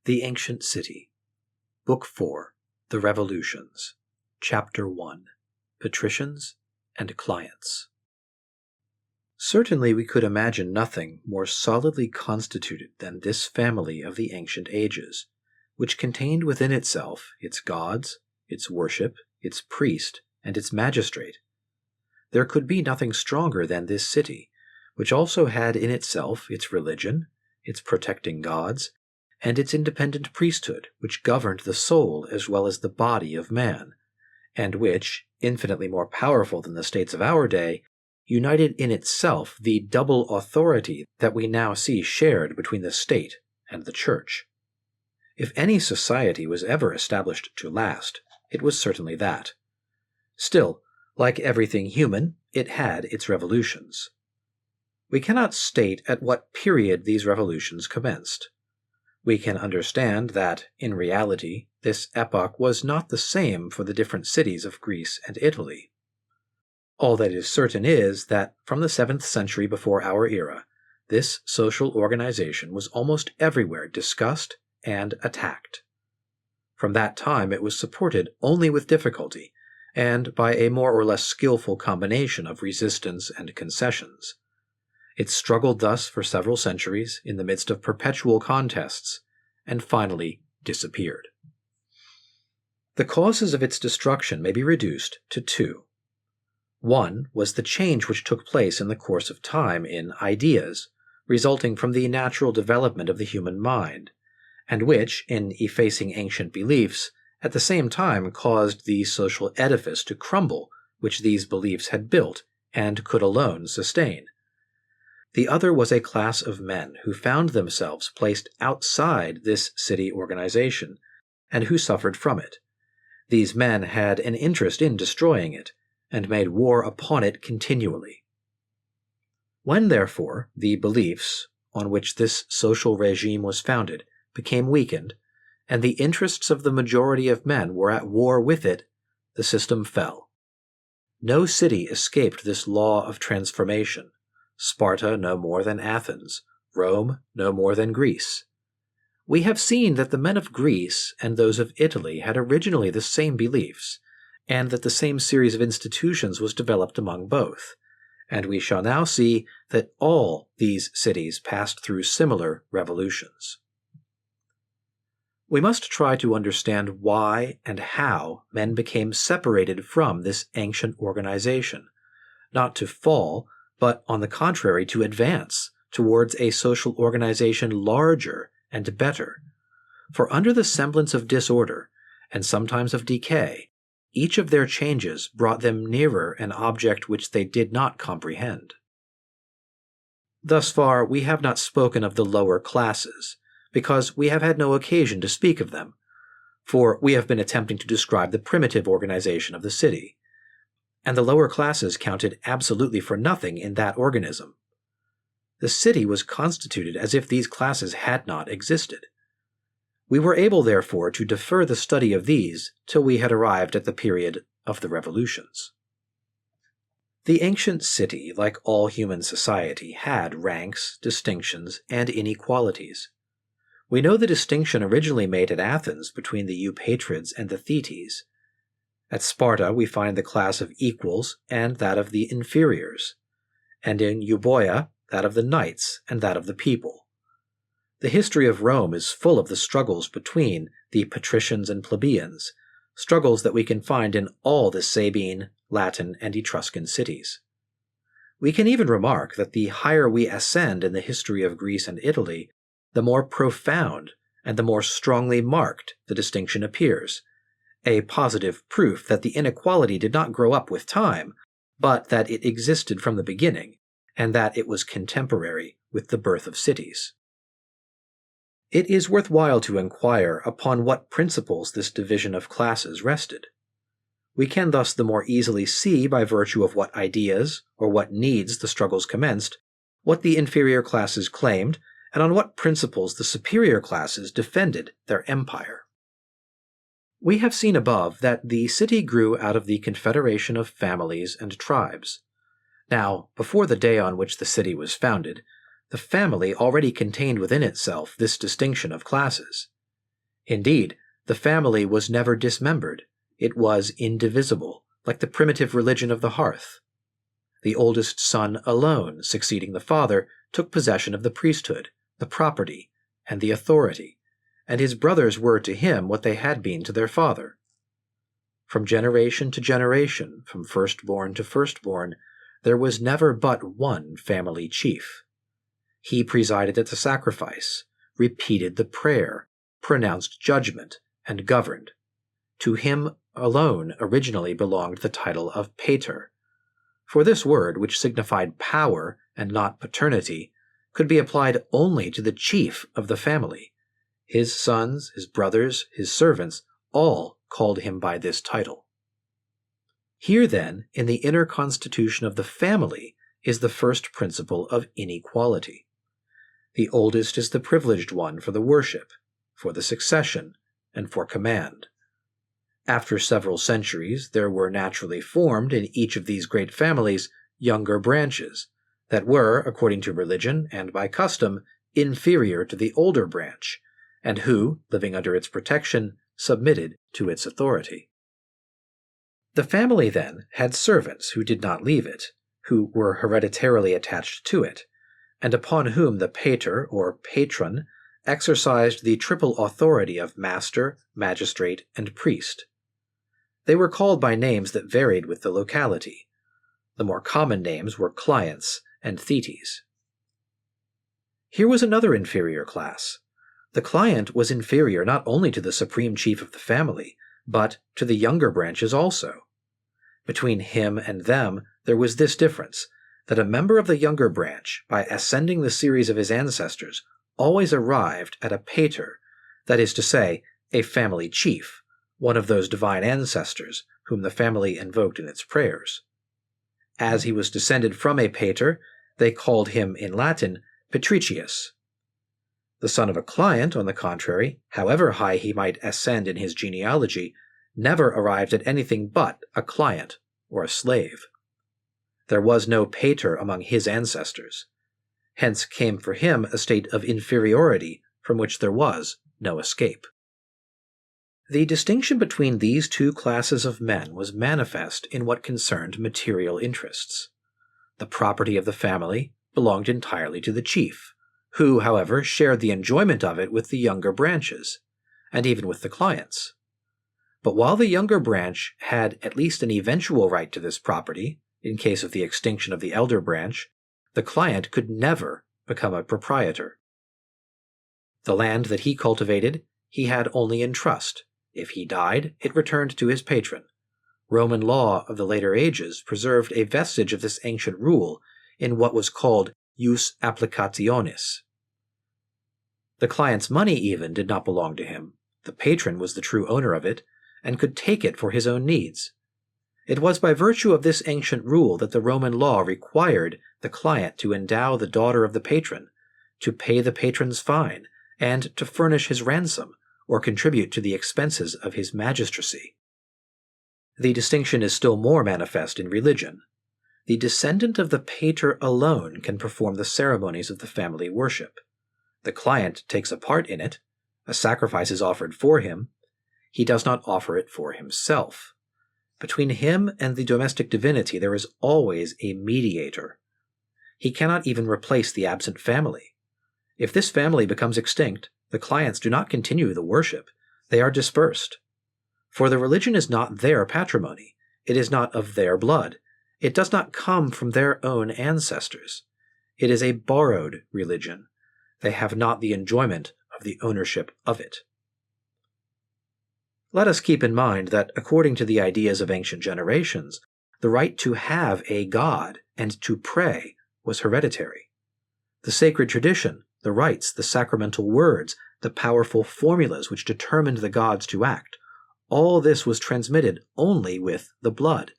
The Ancient City. Book 4. The Revolutions. Chapter 1. Patricians and Clients. Certainly we could imagine nothing more solidly constituted than this family of the ancient ages, which contained within itself its gods, its worship, its priest, and its magistrate. There could be nothing stronger than this city, which also had in itself its religion, its protecting gods, and its independent priesthood, which governed the soul as well as the body of man, and which, infinitely more powerful than the states of our day, united in itself the double authority that we now see shared between the state and the church. If any society was ever established to last, it was certainly that. Still, like everything human, it had its revolutions. We cannot state at what period these revolutions commenced. We can understand that, in reality, this epoch was not the same for the different cities of Greece and Italy. All that is certain is that, from the 7th century before our era, this social organization was almost everywhere discussed and attacked. From that time it was supported only with difficulty, and by a more or less skillful combination of resistance and concessions. It struggled thus for several centuries in the midst of perpetual contests, and finally disappeared. The causes of its destruction may be reduced to two. One was the change which took place in the course of time in ideas, resulting from the natural development of the human mind, and which, in effacing ancient beliefs, at the same time caused the social edifice to crumble which these beliefs had built and could alone sustain. The other was a class of men who found themselves placed outside this city organization, and who suffered from it. These men had an interest in destroying it, and made war upon it continually. When, therefore, the beliefs on which this social regime was founded became weakened, and the interests of the majority of men were at war with it, the system fell. No city escaped this law of transformation. Sparta no more than Athens, Rome no more than Greece. We have seen that the men of Greece and those of Italy had originally the same beliefs, and that the same series of institutions was developed among both, and we shall now see that all these cities passed through similar revolutions. We must try to understand why and how men became separated from this ancient organization, not to fall, but on the contrary to advance towards a social organization larger and better. For under the semblance of disorder, and sometimes of decay, each of their changes brought them nearer an object which they did not comprehend. Thus far we have not spoken of the lower classes, because we have had no occasion to speak of them, for we have been attempting to describe the primitive organization of the city, and the lower classes counted absolutely for nothing in that organism. The city was constituted as if these classes had not existed. We were able, therefore, to defer the study of these till we had arrived at the period of the revolutions. The ancient city, like all human society, had ranks, distinctions, and inequalities. We know the distinction originally made at Athens between the Patricians and the Patricians. At Sparta we find the class of equals and that of the inferiors, and in Euboea that of the knights and that of the people. The history of Rome is full of the struggles between the patricians and plebeians, struggles that we can find in all the Sabine, Latin, and Etruscan cities. We can even remark that the higher we ascend in the history of Greece and Italy, the more profound and the more strongly marked the distinction appears, a positive proof that the inequality did not grow up with time, but that it existed from the beginning, and that it was contemporary with the birth of cities. It is worthwhile to inquire upon what principles this division of classes rested. We can thus the more easily see, by virtue of what ideas or what needs the struggles commenced, what the inferior classes claimed, and on what principles the superior classes defended their empire. We have seen above that the city grew out of the confederation of families and tribes. Now, before the day on which the city was founded, the family already contained within itself this distinction of classes. Indeed, the family was never dismembered. It was indivisible, like the primitive religion of the hearth. The oldest son alone, succeeding the father, took possession of the priesthood, the property, and the authority, and his brothers were to him what they had been to their father. From generation to generation, from firstborn to firstborn, there was never but one family chief. He presided at the sacrifice, repeated the prayer, pronounced judgment, and governed. To him alone originally belonged the title of Pater. For this word, which signified power and not paternity, could be applied only to the chief of the family. His sons, his brothers, his servants, all called him by this title. Here, then, in the inner constitution of the family, is the first principle of inequality. The oldest is the privileged one for the worship, for the succession, and for command. After several centuries, there were naturally formed in each of these great families younger branches that were, according to religion and by custom, inferior to the older branch, and who, living under its protection, submitted to its authority. The family, then, had servants who did not leave it, who were hereditarily attached to it, and upon whom the pater or patron exercised the triple authority of master, magistrate, and priest. They were called by names that varied with the locality. The more common names were clients and thetes. Here was another inferior class. The client was inferior not only to the supreme chief of the family, but to the younger branches also. Between him and them there was this difference, that a member of the younger branch, by ascending the series of his ancestors, always arrived at a pater, that is to say, a family chief, one of those divine ancestors whom the family invoked in its prayers. As he was descended from a pater, they called him in Latin Patricius. The son of a client, on the contrary, however high he might ascend in his genealogy, never arrived at anything but a client or a slave. There was no pater among his ancestors. Hence came for him a state of inferiority from which there was no escape. The distinction between these two classes of men was manifest in what concerned material interests. The property of the family belonged entirely to the chief, who, however, shared the enjoyment of it with the younger branches, and even with the clients. But while the younger branch had at least an eventual right to this property, in case of the extinction of the elder branch, the client could never become a proprietor. The land that he cultivated, he had only in trust. If he died, it returned to his patron. Roman law of the later ages preserved a vestige of this ancient rule in what was called jus applicationis. The client's money even did not belong to him. The patron was the true owner of it, and could take it for his own needs. It was by virtue of this ancient rule that the Roman law required the client to endow the daughter of the patron, to pay the patron's fine, and to furnish his ransom, or contribute to the expenses of his magistracy. The distinction is still more manifest in religion. The descendant of the pater alone can perform the ceremonies of the family worship. The client takes a part in it. A sacrifice is offered for him. He does not offer it for himself. Between him and the domestic divinity there is always a mediator. He cannot even replace the absent family. If this family becomes extinct, the clients do not continue the worship. They are dispersed. For the religion is not their patrimony. It is not of their blood. It does not come from their own ancestors. It is a borrowed religion. They have not the enjoyment of the ownership of it. Let us keep in mind that, according to the ideas of ancient generations, the right to have a god and to pray was hereditary. The sacred tradition, the rites, the sacramental words, the powerful formulas which determined the gods to act, all this was transmitted only with the blood.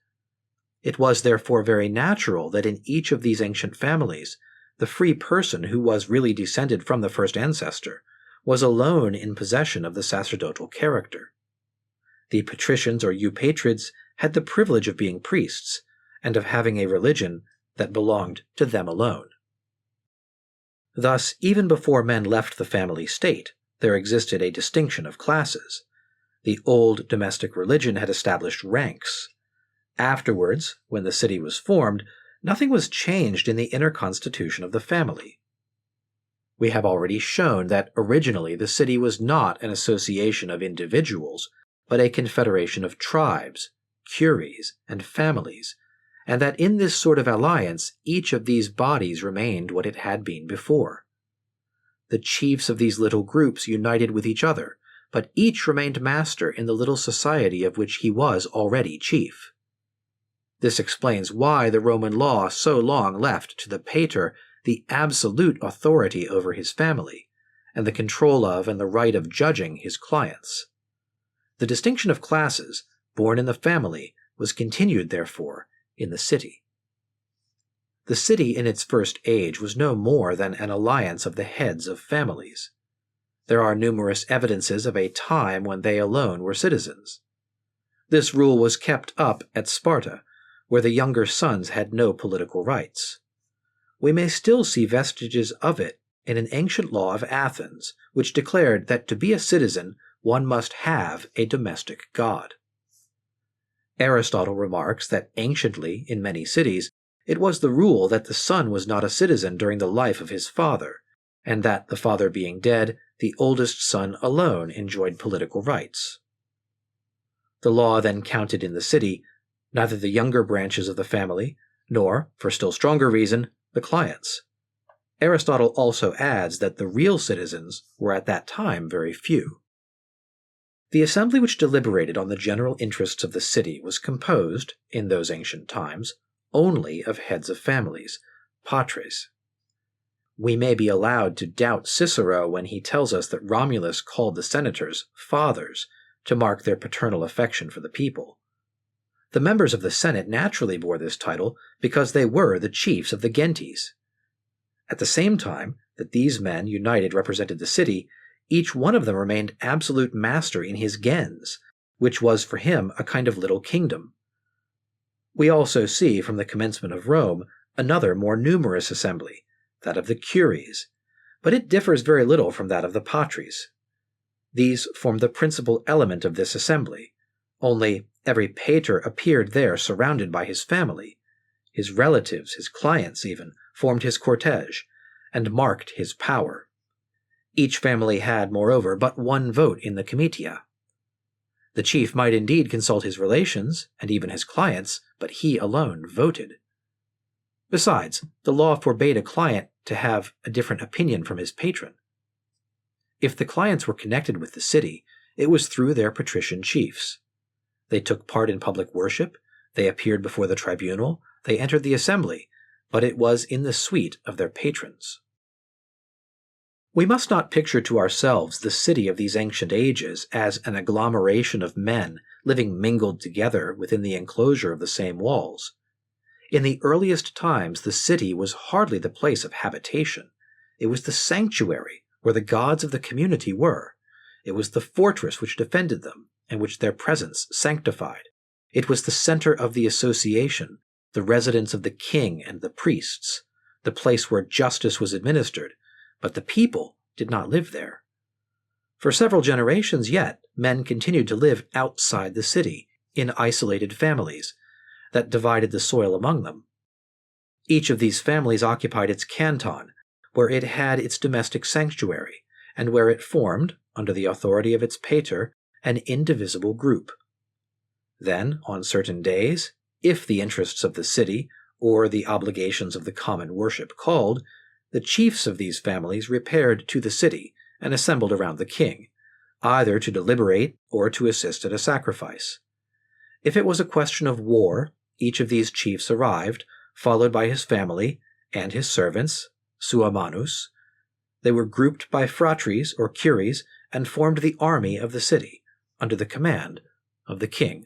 It was therefore very natural that in each of these ancient families, the free person who was really descended from the first ancestor was alone in possession of the sacerdotal character. The patricians or eupatrids had the privilege of being priests and of having a religion that belonged to them alone. Thus, even before men left the family state, there existed a distinction of classes. The old domestic religion had established ranks. Afterwards, when the city was formed, nothing was changed in the inner constitution of the family. We have already shown that originally the city was not an association of individuals, but a confederation of tribes, curies, and families, and that in this sort of alliance each of these bodies remained what it had been before. The chiefs of these little groups united with each other, but each remained master in the little society of which he was already chief. This explains why the Roman law so long left to the pater the absolute authority over his family, and the control of and the right of judging his clients. The distinction of classes, born in the family, was continued, therefore, in the city. The city in its first age was no more than an alliance of the heads of families. There are numerous evidences of a time when they alone were citizens. This rule was kept up at Sparta, where the younger sons had no political rights. We may still see vestiges of it in an ancient law of Athens, which declared that to be a citizen one must have a domestic god. Aristotle remarks that anciently, in many cities, it was the rule that the son was not a citizen during the life of his father, and that, the father being dead, the oldest son alone enjoyed political rights. The law then counted in the city neither the younger branches of the family, nor, for still stronger reason, the clients. Aristotle also adds that the real citizens were at that time very few. The assembly which deliberated on the general interests of the city was composed, in those ancient times, only of heads of families, Patres. We may be allowed to doubt Cicero when he tells us that Romulus called the senators fathers to mark their paternal affection for the people. The members of the Senate naturally bore this title because they were the chiefs of the gentes. At the same time that these men united represented the city, each one of them remained absolute master in his gens, which was for him a kind of little kingdom. We also see from the commencement of Rome another more numerous assembly, that of the curies, but it differs very little from that of the Patres. These formed the principal element of this assembly, only every pater appeared there surrounded by his family. His relatives, his clients even, formed his cortege, and marked his power. Each family had, moreover, but one vote in the comitia. The chief might indeed consult his relations, and even his clients, but he alone voted. Besides, the law forbade a client to have a different opinion from his patron. If the clients were connected with the city, it was through their patrician chiefs. They took part in public worship, they appeared before the tribunal, they entered the assembly, but it was in the suite of their patrons. We must not picture to ourselves the city of these ancient ages as an agglomeration of men living mingled together within the enclosure of the same walls. In the earliest times, the city was hardly the place of habitation. It was the sanctuary where the gods of the community were. It was the fortress which defended them, and which their presence sanctified. It was the center of the association, the residence of the king and the priests, the place where justice was administered, but the people did not live there. For several generations yet, men continued to live outside the city, in isolated families, that divided the soil among them. Each of these families occupied its canton, where it had its domestic sanctuary, and where it formed, under the authority of its pater, an indivisible group. Then, on certain days, if the interests of the city, or the obligations of the common worship called, the chiefs of these families repaired to the city and assembled around the king, either to deliberate or to assist at a sacrifice. If it was a question of war, each of these chiefs arrived, followed by his family and his servants, sua manus. They were grouped by fratres or curies and formed the army of the city, under the command of the king.